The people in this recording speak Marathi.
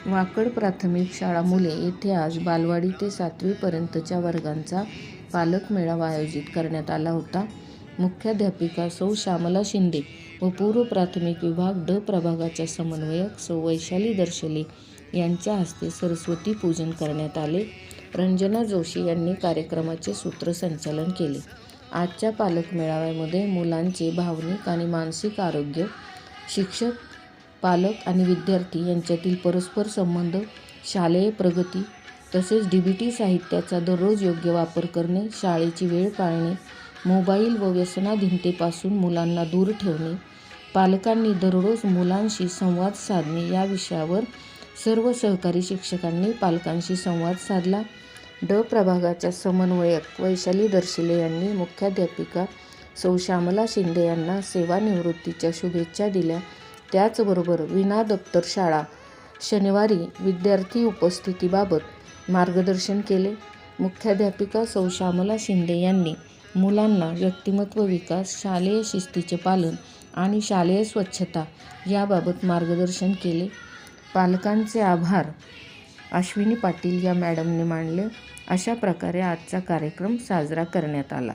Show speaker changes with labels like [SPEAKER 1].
[SPEAKER 1] वाकड प्राथमिक शाळा मुले येथे आज बालवाडी ते 7वी पर्यंतच्या वर्गांचा पालक मेळावा आयोजित करण्यात आला होता. मुख्याध्यापिका सौ श्यामला शिंदे व पूर्व प्राथमिक विभाग ड प्रभागाच्या समन्वयक सौ वैशाली दर्शले यांच्या हस्ते सरस्वती पूजन करण्यात आले. रंजना जोशी यांनी कार्यक्रमाचे सूत्रसंचालन केले. आजच्या पालक मेळाव्यामध्ये मुलांचे भावनिक आणि मानसिक आरोग्य, शिक्षक, पालक आणि विद्यार्थी यांच्यातील परस्पर संबंध, शालेय प्रगती तसेच डीबीटी साहित्याचा दररोज योग्य वापर करणे, शाळेची वेळ पाळणे, मोबाईल व व्यसनाधीनतेपासून मुलांना दूर ठेवणे, पालकांनी दररोज मुलांशी संवाद साधणे या विषयावर सर्व सहकारी शिक्षकांनी पालकांशी संवाद साधला. ड प्रभागाच्या समन्वयक वैशाली दर्शले यांनी मुख्याध्यापिका सौ श्यामला शिंदे यांना सेवानिवृत्तीच्या शुभेच्छा दिल्या. त्याचबरोबर विना दप्तर शाळा शनिवारी विद्यार्थी उपस्थितीबाबत मार्गदर्शन केले. मुख्याध्यापिका सौ श्यामला शिंदे यांनी मुलांना व्यक्तिमत्व विकास, शालेय शिस्तीचे पालन आणि शालेय स्वच्छता याबाबत मार्गदर्शन केले. पालकांचे आभार अश्विनी पाटील या मॅडमने मानले. अशा प्रकारे आजचा कार्यक्रम साजरा करण्यात आला.